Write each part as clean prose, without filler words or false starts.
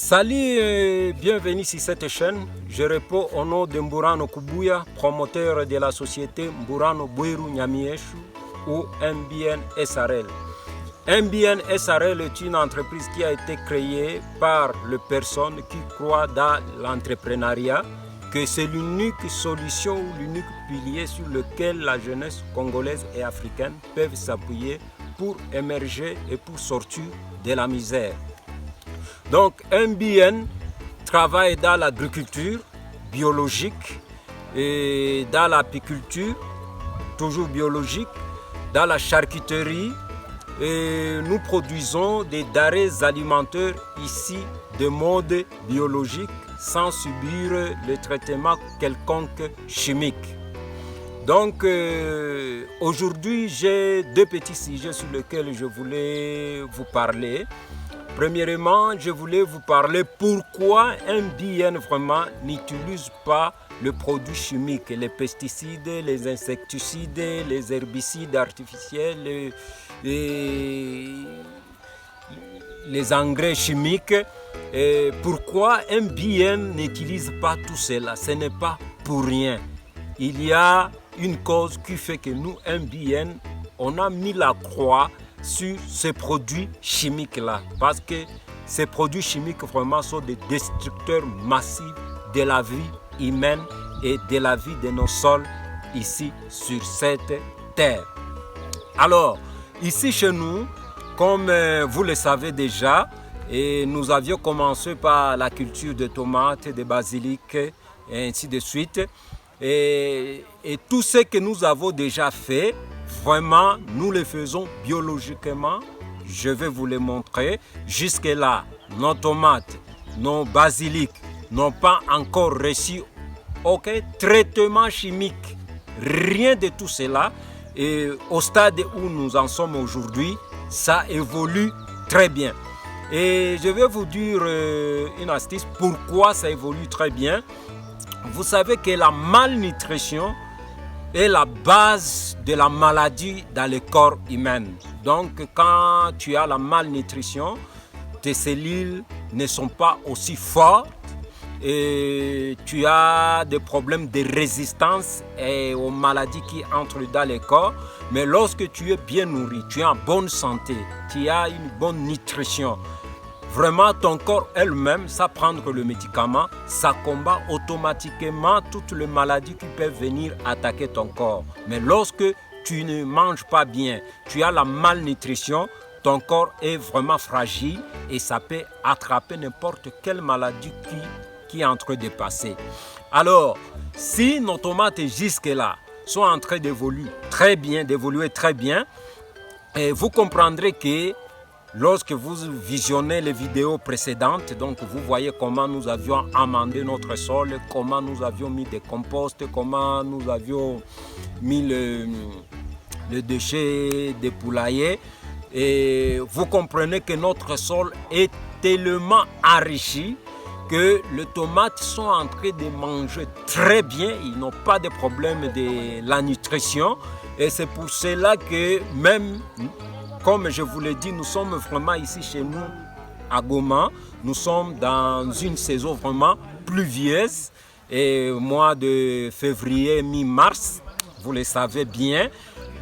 Salut et bienvenue sur cette chaîne. Je réponds au nom de Mburano Kubuya, promoteur de la société Mburano Bweru Nyamieshu ou MBN SRL. MBN SRL est une entreprise qui a été créée par les personnes qui croient dans l'entrepreneuriat, que c'est l'unique solution ou l'unique pilier sur lequel la jeunesse congolaise et africaine peuvent s'appuyer pour émerger et pour sortir de la misère. Donc MBN travaille dans l'agriculture biologique et dans l'apiculture, toujours biologique, dans la charcuterie, et nous produisons des denrées alimentaires ici de mode biologique sans subir le traitement quelconque chimique. Donc aujourd'hui j'ai deux petits sujets sur lesquels je voulais vous parler. Premièrement, je voulais vous parler pourquoi MBN vraiment n'utilise pas le produit chimique, les pesticides, les insecticides, les herbicides artificiels, les engrais chimiques. Et pourquoi MBN n'utilise pas tout cela? Ce n'est pas pour rien. Il y a une cause qui fait que nous, MBN, on a mis la croix sur ces produits chimiques-là. Parce que ces produits chimiques vraiment sont des destructeurs massifs de la vie humaine et de la vie de nos sols ici sur cette terre. Alors, ici chez nous, comme vous le savez déjà, et nous avions commencé par la culture de tomates, de basilic et ainsi de suite. Et tout ce que nous avons déjà fait, vraiment, nous le faisons biologiquement. Je vais vous le montrer. Jusque-là, nos tomates, nos basilics n'ont pas encore reçu aucun traitement chimique. Rien de tout cela. Et au stade où nous en sommes aujourd'hui, ça évolue très bien. Et je vais vous dire une astuce pourquoi ça évolue très bien. Vous savez que la malnutrition est la base de la maladie dans le corps humain. Donc quand tu as la malnutrition, tes cellules ne sont pas aussi fortes et tu as des problèmes de résistance aux maladies qui entrent dans le corps. Mais lorsque tu es bien nourri, tu es en bonne santé, tu as une bonne nutrition, vraiment ton corps elle-même, sans prendre le médicament, ça combat automatiquement toutes les maladies qui peuvent venir attaquer ton corps. Mais lorsque tu ne manges pas bien, tu as la malnutrition, ton corps est vraiment fragile et ça peut attraper n'importe quelle maladie qui est en train de passer. Alors, si nos tomates jusque-là sont en train d'évoluer très bien, et vous comprendrez que lorsque vous visionnez les vidéos précédentes, donc vous voyez comment nous avions amendé notre sol, comment nous avions mis des composts, comment nous avions mis le déchet des poulaillers. Et vous comprenez que notre sol est tellement enrichi que les tomates sont en train de manger très bien, ils n'ont pas de problème de la nutrition. Et c'est pour cela que même, comme je vous l'ai dit, nous sommes vraiment ici chez nous à Goma. Nous sommes dans une saison vraiment pluvieuse. Et mois de février, mi-mars, vous le savez bien.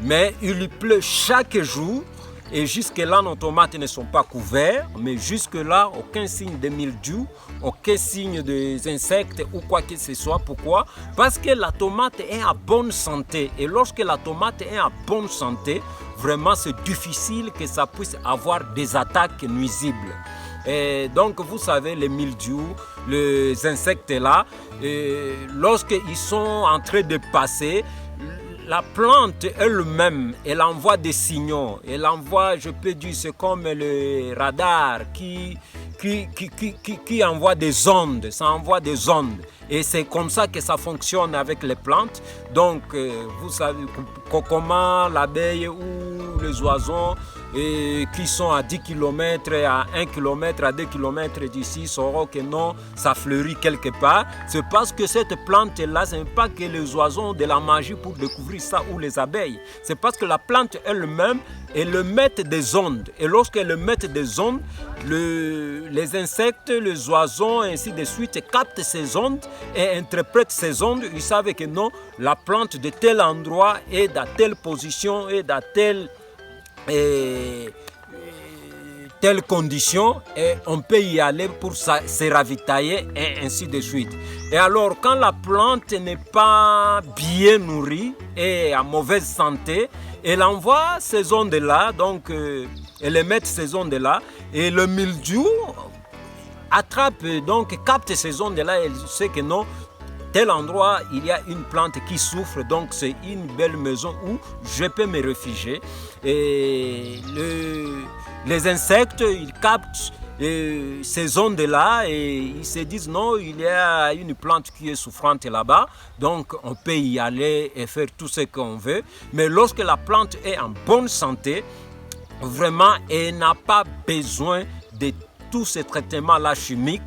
Mais il pleut chaque jour. Et jusque-là, nos tomates ne sont pas couvertes. Mais jusque-là, aucun signe de mildiou, aucun signe des insectes ou quoi que ce soit. Pourquoi? Parce que la tomate est en bonne santé. Et lorsque la tomate est en bonne santé, vraiment c'est difficile que ça puisse avoir des attaques nuisibles. Et donc vous savez, les mildious, les insectes là, lorsqu'ils sont en train de passer, la plante elle-même, elle envoie des signaux. Elle envoie, je peux dire, c'est comme le radar qui envoie des ondes. Ça envoie des ondes. Et c'est comme ça que ça fonctionne avec les plantes. Donc, vous savez comment l'abeille ou les oiseaux qui sont à 10 km, à 1 km, à 2 km d'ici sauront que non, ça fleurit quelque part. C'est parce que cette plante-là, ce n'est pas que les oiseaux ont de la magie pour découvrir ça ou les abeilles. C'est parce que la plante elle-même, elle met des ondes. Et lorsqu'elle met des ondes, les insectes, les oiseaux, ainsi de suite, captent ces ondes et interprètent ces ondes. Ils savent que non, la plante de tel endroit est dans telle position, est dans telle condition, et on peut y aller pour se ravitailler et ainsi de suite. Et alors quand la plante n'est pas bien nourrie et en mauvaise santé, elle envoie ces ondes-là, donc elle émet ces ondes-là, et le mildiou attrape, donc capte ces ondes-là, et sait que non, tel endroit, il y a une plante qui souffre, donc c'est une belle maison où je peux me réfugier. Et les insectes, ils captent ces ondes-là et ils se disent non, il y a une plante qui est souffrante là-bas, donc on peut y aller et faire tout ce qu'on veut. Mais lorsque la plante est en bonne santé, vraiment, elle n'a pas besoin de tous ces traitements-là chimiques.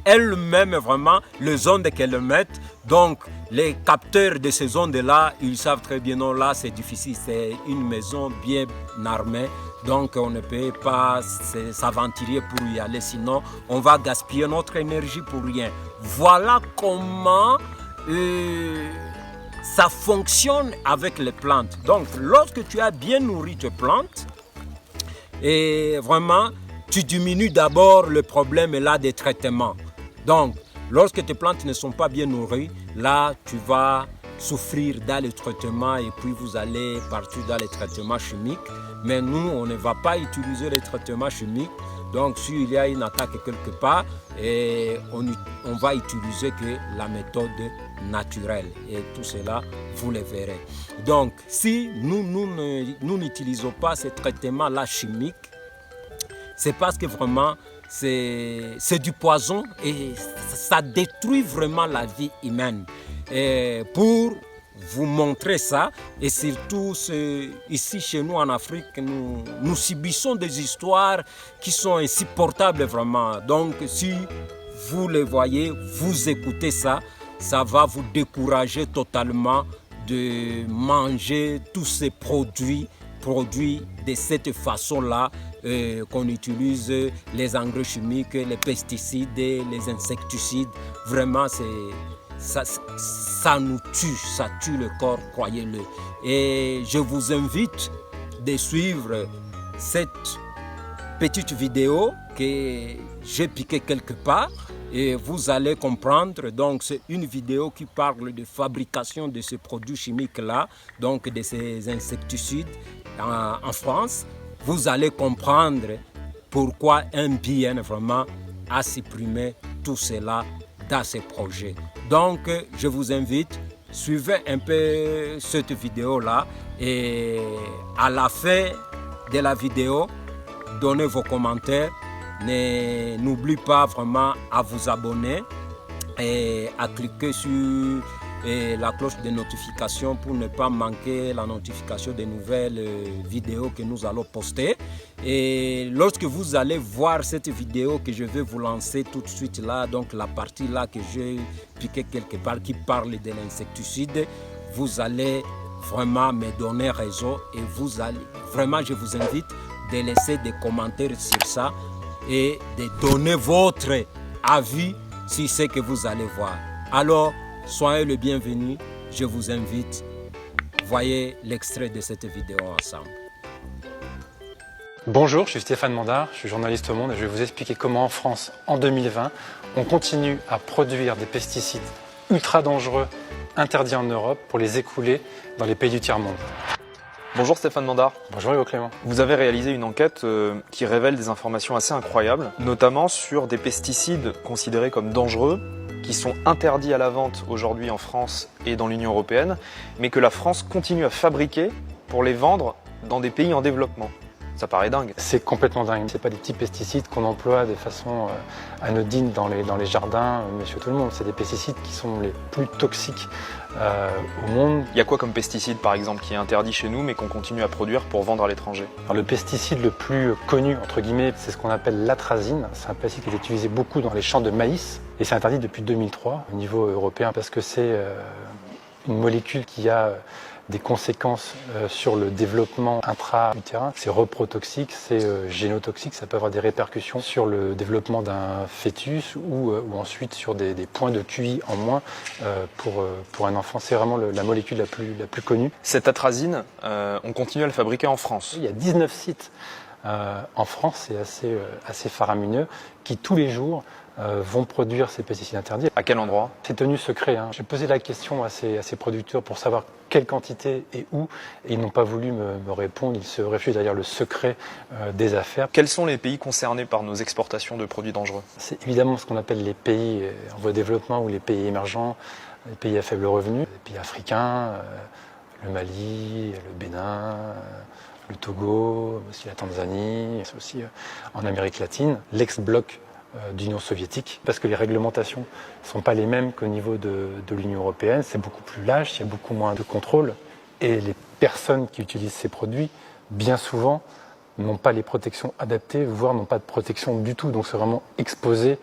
Elle-même, vraiment, les ondes qu'elle met, donc les capteurs de ces ondes-là, ils savent très bien, non, là c'est difficile, c'est une maison bien armée, donc on ne peut pas s'aventurer pour y aller, sinon on va gaspiller notre énergie pour rien. Voilà comment ça fonctionne avec les plantes. Donc lorsque tu as bien nourri tes plantes, et vraiment, tu diminues d'abord le problème là des traitements. Donc, lorsque tes plantes ne sont pas bien nourries, là, tu vas souffrir dans les traitements et puis vous allez partir dans les traitements chimiques. Mais nous, on ne va pas utiliser les traitements chimiques. Donc, s'il y a une attaque quelque part, on va utiliser que la méthode naturelle. Et tout cela, vous le verrez. Donc, si nous n'utilisons pas ces traitements-là chimiques, c'est parce que vraiment, c'est du poison et ça détruit vraiment la vie humaine. Et pour vous montrer ça, et surtout ici chez nous en Afrique, nous subissons des histoires qui sont insupportables vraiment. Donc si vous les voyez, vous écoutez ça, ça va vous décourager totalement de manger tous ces produits de cette façon-là, qu'on utilise les engrais chimiques, les pesticides, les insecticides. Vraiment, ça nous tue, ça tue le corps, croyez-le. Et je vous invite de suivre cette petite vidéo que j'ai piquée quelque part et vous allez comprendre. Donc c'est une vidéo qui parle de fabrication de ces produits chimiques-là, donc de ces insecticides en France. Vous allez comprendre pourquoi MBN vraiment a supprimé tout cela dans ses projets. Donc je vous invite, suivez un peu cette vidéo-là et à la fin de la vidéo, donnez vos commentaires. N'oubliez pas vraiment à vous abonner et à cliquer sur la cloche de notification pour ne pas manquer la notification des nouvelles vidéos que nous allons poster. Et lorsque vous allez voir cette vidéo que je vais vous lancer tout de suite là, donc la partie là que j'ai piqué quelque part qui parle de l'insecticide, vous allez vraiment me donner raison et vous allez vraiment, je vous invite de laisser des commentaires sur ça et de donner votre avis sur ce que vous allez voir. Alors, soyez le bienvenu, je vous invite. Voyez l'extrait de cette vidéo ensemble. Bonjour, je suis Stéphane Mandard, je suis journaliste au Monde et je vais vous expliquer comment en France, en 2020, on continue à produire des pesticides ultra dangereux, interdits en Europe, pour les écouler dans les pays du tiers-monde. Bonjour Stéphane Mandard. Bonjour Hugo Clément. Vous avez réalisé une enquête qui révèle des informations assez incroyables, notamment sur des pesticides considérés comme dangereux, qui sont interdits à la vente aujourd'hui en France et dans l'Union européenne, mais que la France continue à fabriquer pour les vendre dans des pays en développement. Ça paraît dingue. C'est complètement dingue. Ce n'est pas des petits pesticides qu'on emploie de façon anodine dans les jardins, monsieur tout le monde. C'est des pesticides qui sont les plus toxiques au monde. Il y a quoi comme pesticide par exemple qui est interdit chez nous mais qu'on continue à produire pour vendre à l'étranger? Alors, le pesticide le plus connu, entre guillemets, c'est ce qu'on appelle l'atrazine. C'est un pesticide qui est utilisé beaucoup dans les champs de maïs et c'est interdit depuis 2003 au niveau européen parce que c'est une molécule qui a des conséquences sur le développement intra-utérin. C'est reprotoxique, c'est génotoxique, ça peut avoir des répercussions sur le développement d'un fœtus ou ensuite sur des points de QI en moins pour un enfant. C'est vraiment la molécule la plus connue. Cette atrazine, on continue à le fabriquer en France. Il y a 19 sites en France, c'est assez faramineux, qui tous les jours vont produire ces pesticides interdits. À quel endroit? C'est tenu secret. J'ai posé la question à ces producteurs pour savoir quelle quantité et où, et ils n'ont pas voulu me répondre. Ils se réfugient derrière le secret des affaires. Quels sont les pays concernés par nos exportations de produits dangereux? C'est évidemment ce qu'on appelle les pays en voie de développement ou les pays émergents, les pays à faible revenu, les pays africains, le Mali, le Bénin, le Togo, aussi la Tanzanie, c'est aussi en Amérique latine, l'ex-bloc d'Union soviétique, parce que les réglementations ne sont pas les mêmes qu'au niveau de l'Union européenne. C'est beaucoup plus large, il y a beaucoup moins de contrôle. Et les personnes qui utilisent ces produits, bien souvent, n'ont pas les protections adaptées, voire n'ont pas de protection du tout. Donc c'est vraiment exposé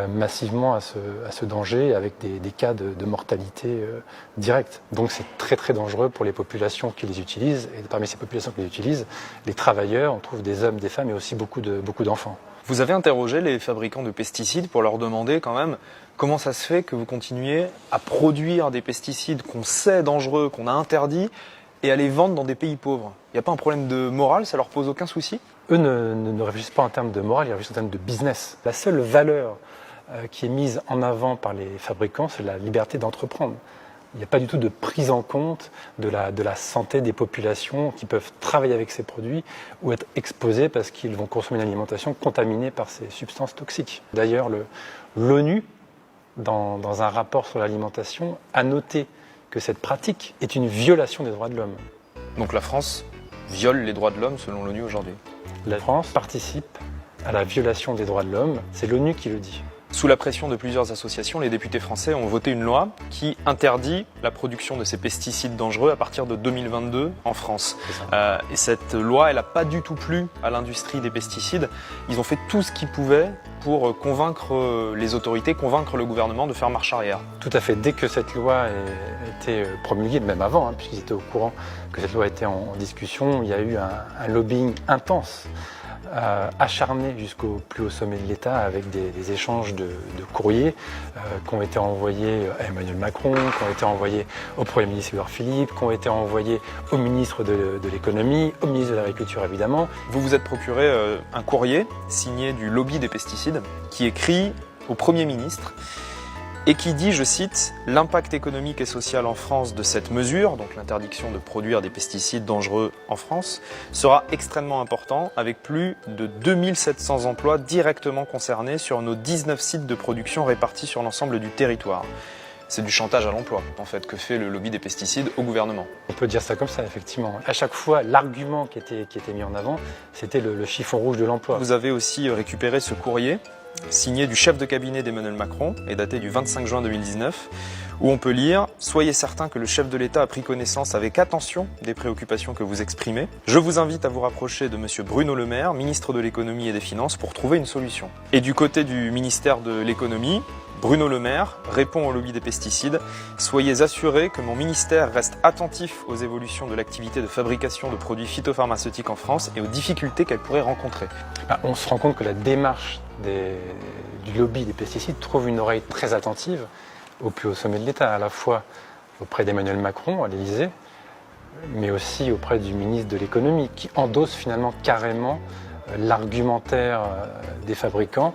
massivement à ce danger, avec des cas de mortalité directe. Donc c'est très très dangereux pour les populations qui les utilisent. Et parmi ces populations qui les utilisent, les travailleurs, on trouve des hommes, des femmes et aussi beaucoup d'enfants. Vous avez interrogé les fabricants de pesticides pour leur demander quand même comment ça se fait que vous continuez à produire des pesticides qu'on sait dangereux, qu'on a interdits, et à les vendre dans des pays pauvres. Il n'y a pas un problème de morale, ça leur pose aucun souci? Eux ne réfléchissent pas en termes de morale, ils réfléchissent en termes de business. La seule valeur qui est mise en avant par les fabricants, c'est la liberté d'entreprendre. Il n'y a pas du tout de prise en compte de la santé des populations qui peuvent travailler avec ces produits ou être exposés parce qu'ils vont consommer une alimentation contaminée par ces substances toxiques. D'ailleurs, l'ONU, dans un rapport sur l'alimentation, a noté que cette pratique est une violation des droits de l'homme. Donc la France viole les droits de l'homme selon l'ONU aujourd'hui? La France participe à la violation des droits de l'homme, c'est l'ONU qui le dit. Sous la pression de plusieurs associations, les députés français ont voté une loi qui interdit la production de ces pesticides dangereux à partir de 2022 en France. Et cette loi, elle n'a pas du tout plu à l'industrie des pesticides. Ils ont fait tout ce qu'ils pouvaient pour convaincre les autorités, convaincre le gouvernement de faire marche arrière. Tout à fait. Dès que cette loi a été promulguée, même avant, puisqu'ils étaient au courant que cette loi était en discussion, il y a eu un lobbying intense. Acharné jusqu'au plus haut sommet de l'État avec des échanges de courriers qui ont été envoyés à Emmanuel Macron, qui ont été envoyés au Premier ministre Édouard Philippe, qui ont été envoyés au ministre de l'Économie, au ministre de l'Agriculture évidemment. Vous vous êtes procuré un courrier signé du lobby des pesticides qui écrit au Premier ministre et qui dit, je cite, « L'impact économique et social en France de cette mesure, donc l'interdiction de produire des pesticides dangereux en France, sera extrêmement important avec plus de 2700 emplois directement concernés sur nos 19 sites de production répartis sur l'ensemble du territoire. » C'est du chantage à l'emploi, en fait, que fait le lobby des pesticides au gouvernement. On peut dire ça comme ça, effectivement. À chaque fois, l'argument qui était mis en avant, c'était le chiffon rouge de l'emploi. Vous avez aussi récupéré ce courrier signé du chef de cabinet d'Emmanuel Macron et daté du 25 juin 2019, où on peut lire « Soyez certain que le chef de l'État a pris connaissance avec attention des préoccupations que vous exprimez. Je vous invite à vous rapprocher de M. Bruno Le Maire, ministre de l'Économie et des Finances, pour trouver une solution. » Et du côté du ministère de l'Économie, Bruno Le Maire répond au lobby des pesticides « Soyez assurés que mon ministère reste attentif aux évolutions de l'activité de fabrication de produits phytopharmaceutiques en France et aux difficultés qu'elle pourrait rencontrer. » On se rend compte que la démarche du lobby des pesticides trouve une oreille très attentive au plus haut sommet de l'État, à la fois auprès d'Emmanuel Macron à l'Élysée, mais aussi auprès du ministre de l'Économie, qui endosse finalement carrément l'argumentaire des fabricants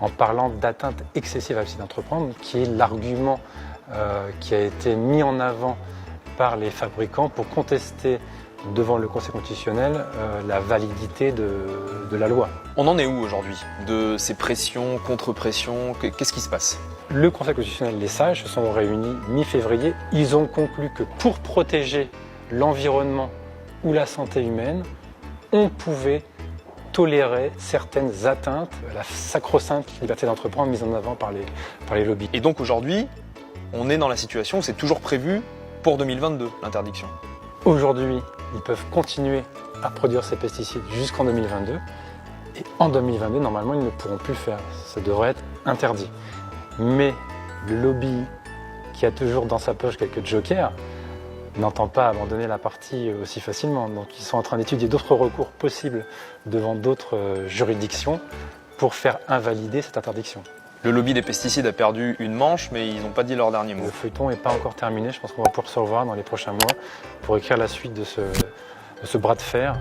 en parlant d'atteinte excessive à la liberté d'entreprendre, qui est l'argument qui a été mis en avant par les fabricants pour contester devant le Conseil constitutionnel la validité de la loi. On en est où aujourd'hui de ces pressions, contre-pressions? Qu'est-ce qui se passe? Le Conseil constitutionnel, les sages, se sont réunis mi-février. Ils ont conclu que pour protéger l'environnement ou la santé humaine, on pouvait tolérer certaines atteintes à la sacro-sainte liberté d'entreprendre mise en avant par les lobbies. Et donc aujourd'hui, on est dans la situation où c'est toujours prévu pour 2022, l'interdiction. Aujourd'hui, ils peuvent continuer à produire ces pesticides jusqu'en 2022. Et en 2022, normalement, ils ne pourront plus le faire. Ça devrait être interdit. Mais le lobby, qui a toujours dans sa poche quelques jokers, n'entend pas abandonner la partie aussi facilement. Donc ils sont en train d'étudier d'autres recours possibles devant d'autres juridictions pour faire invalider cette interdiction. Le lobby des pesticides a perdu une manche, mais ils n'ont pas dit leur dernier mot. Le feuilleton n'est pas encore terminé, je pense qu'on va pouvoir se revoir dans les prochains mois pour écrire la suite de ce bras de fer.